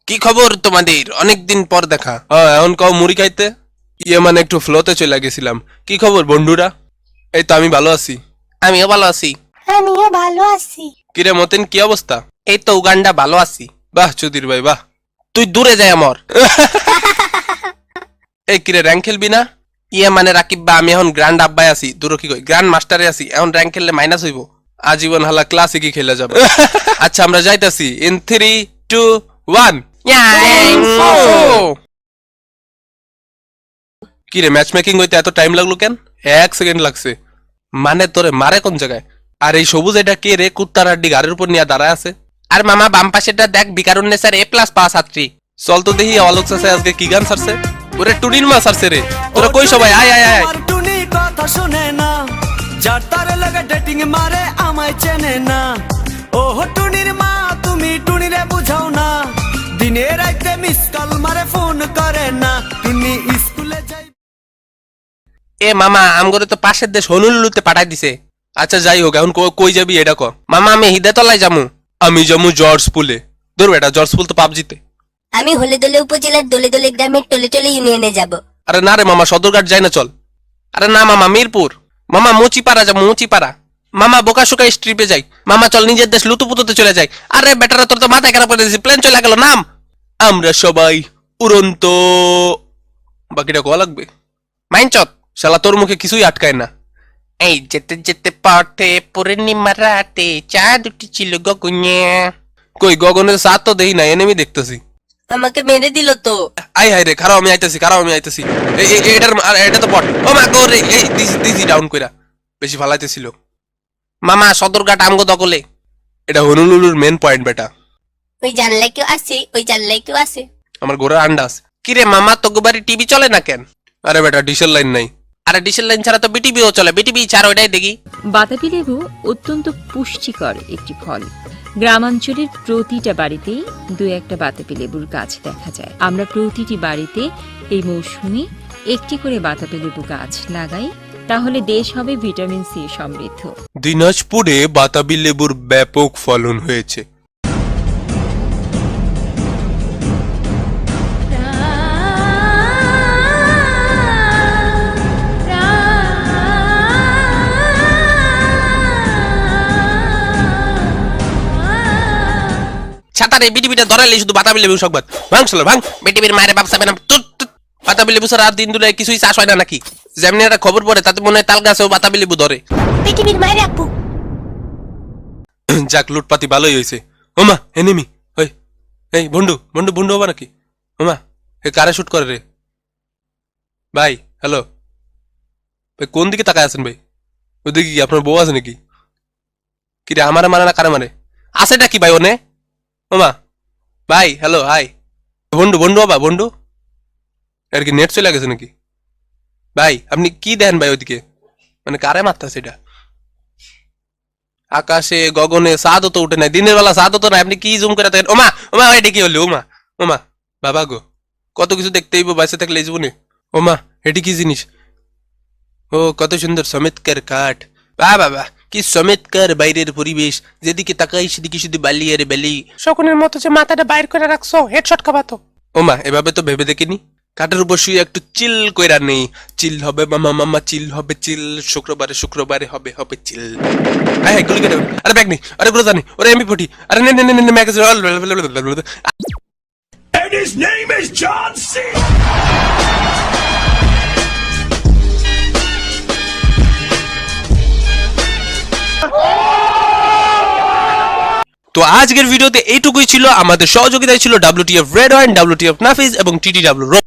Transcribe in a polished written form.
কি খবর তোমাদের? অনেকদিন পর দেখা। এখন কও মুড়ি খাইতে। মানে একটু ফ্লোতে চলে গেছিলাম। কি খবর বন্ধুরা? এই তো আমি ভালো আছি। আমিও ভালো আছি। আমিও ভালো আছি। কিরে মতেন, কি অবস্থা? এই তো উগান্ডা ভালো আছি। বাহ চুদির ভাই বাহ। তুই দূরে যাই আমার। এই কিরে র্যাঙ্ক খেলবি না? মানে রাকিব বা আমি এখন গ্র্যান্ড আব্বাই আছি, দূর কি কই গ্র্যান্ড মাস্টারে আছি। এখন র্যাঙ্ক খেললে মাইনাস হইব। আজীবন হালা ক্লাসিকই খেলে যাবে। আচ্ছা আমরা যাইতাছি ইন 3, 2, 1। কিরে ম্যাচ মেকিং হইতে এত টাইম লাগলো কেন? 1 সেকেন্ড লাগছে। মানে তোরে মারে কোন জায়গায়? আর এই সবুজ এটা কে রে? কুত্তার আড্ডি গাড়ির উপর নিয়ে দাঁড়ায় আছে। আর মামা বাম পাশেটা দেখ, বিকারুন্নেসার A+ পাওয়া ছাত্রী। চল তো দেখি অলোক চাচা আজকে কি গান ছাড়ছে। ওরে টুনির মা ছাড়ছে রে। তোরা কই সবাই? আয় আয় আয়। টুনি কথা শুনে না, যার তারে লাগে ডেটিং মারে আমায় চেনে না। ও টুনির মা তুমি টুনিরে বুঝাও না, দিনে রাতে মিস কল মারে ফোন করে না। টুনি স্কুলে যাই। এ মামা আমগরে তো পাশের দেশ হনুলুলুতে পাঠাই দিছে। আচ্ছা যাই হোক, এখন কই যাবি এটা ক। মামা আমি হিদাতলায় যামু। আমি যাবো জর্জ পুলে। ধরো এটা জর্জ পুল তো পাবজিতে। আমি হলেদলে উপজেলার দলে দলে গ্রামের টলে টলে ইউনিয়নে যাব। আরে না রে মামা, সদরঘাট যাই না, চল। আরে না মামা মিরপুর। মামা মুচিপাড়া যাবো, মুচিপাড়া। মামা বোকাশোকা স্ট্রিপে যাই। মামা চল নিজের দেশ লুতুপুতুতে চলে যাই। আরে বেটারা তোর তো মাথায় খারাপ করে দিয়েছি, প্লেন চলে গেল, নাম। আমরা সবাই উড়ন্ত। বাকিটা কোয়া লাগবে। মাইনচত শালা তোর মুখে কিছুই আটকায় না। এই যেতে যেতে পথে পূর্ণিমা রাতে চাঁদ উঠেছিল গগনে। কই গগনের সাত তো দেই না, এনেমি দেখতেছি। আমাকে মেরে দিল তো। আই হাই রে, খারাপ আমি আইতাছি, খারাপ আমি আইতাছি। এটা তো বট। ও মা গো রে, এই দিছি ডাউন কইরা। বেশি ফালাইতেছিল। মামা সদরঘাট আমগো দখলে। এটা হনুলুলুর মেন পয়েন্ট বেটা। ওই জানলায় কেউ আছে, ওই জানলায় কেউ আছে। আমার ঘোড়ার আন্ডা আছে। কিরে মামা তোকে বাড়ি টিভি চলে না কেন? আরে বেটা ডিশেল লাইন নাই। আরে ডিশেল লাইন ছাড়া তো বিটিভিও চলে, বিটিভি ছাড়া ওইটাই দেখি। বাতাবি লেবু অত্যন্ত পুষ্টিকর একটি ফল। গ্রামাঞ্চলের প্রতিটা বাড়িতেই দু একটা বাতাবি লেবুর গাছ দেখা যায়। আমরা প্রতিটি বাড়িতে এই মৌসুমে একটি করে বাতাবি লেবু গাছ লাগাই, তাহলে দেশ হবে ভিটামিন সি সমৃদ্ধ। দিনাজপুরে বাতাবি লেবুর ব্যাপক ফলন হয়েছে। ছাতারে বিটিভিটা ধরাইলে শুধু বাতাবি লেবু সংবাদ। ভাঙ চলো ভাঙ। বিটিভির মায়ের বাপ চাবে না। বাতাবি লেবু ছাড়া দিন দুলে কিছুই চাষ হয় না নাকি? যেমনি একটা খবর পড়ে তাতে মনে হয় তাল গাছেও বাতাবি লেবু ধরে। পৃথিবীর মায়ের আপু। যাক লুটপাতি ভালোই হয়েছে। ওমা এনিমি। ওই এই বন্ধু বন্ধু বন্ধু হবা নাকি? ওমা এ কারে শুট করে রে? ভাই হ্যালো ভাই, কোন দিকে তাকায় আছেন ভাই? ওদিকে কি আপনার বউ আছে নাকি? কি রে, আমারে মারে না কারে মারে? আছেটা কি ভাই ওনে? ওমা ভাই হ্যালো হাই। বন্ধু বন্ধু হবা বন্ধু? আর কি নেট চলে গেছে নাকি? ভাই আপনি কি দেন ভাই ওদিকে? মানে কারে মারতেছে এটা? আকাশে গগনে চাঁদও তো উঠে নাই, দিনের বেলা চাঁদও তো নাই, আপনি কি জুম করে থাকেন? ওমা ওমা এটা কি হলো? ওমা ওমা বাবা গো, কত কিছু দেখতে হইব বাইসে থাকলে এই জীবনে। ওমা এটি কি জিনিস? ও কত সুন্দর চমৎকার কাঠ। বাহ বাবা কি চমৎকার বাইরের পরিবেশ, যেদিকে তাকাই সেদিকে শুধু বালি আর বালি। শকুনের মতো যে মাথাটা বাইর করে রাখছো, হেডশট খাবাতো। ওমা এভাবে তো ভেবে দেখিনি। কাঠের উপর শুয়ে একটু চিল কইরা নেই। চিল হবে মামা মামা, চিল হবে চিল। শুক্রবারে শুক্রবারে হবে হবে চিল। হ্যাঁ গুলি কেটে। আরে ব্যাগ নেই, আরে গুলো জানি, ওরে MP40। আরে নে নে নে নে magazine. And his name is John C. তো আজকের ভিডিওতে এইটুকুই ছিল। আমাদের সহযোগিতায় ছিল WTF red wine, WTF Nafiz এবং TTW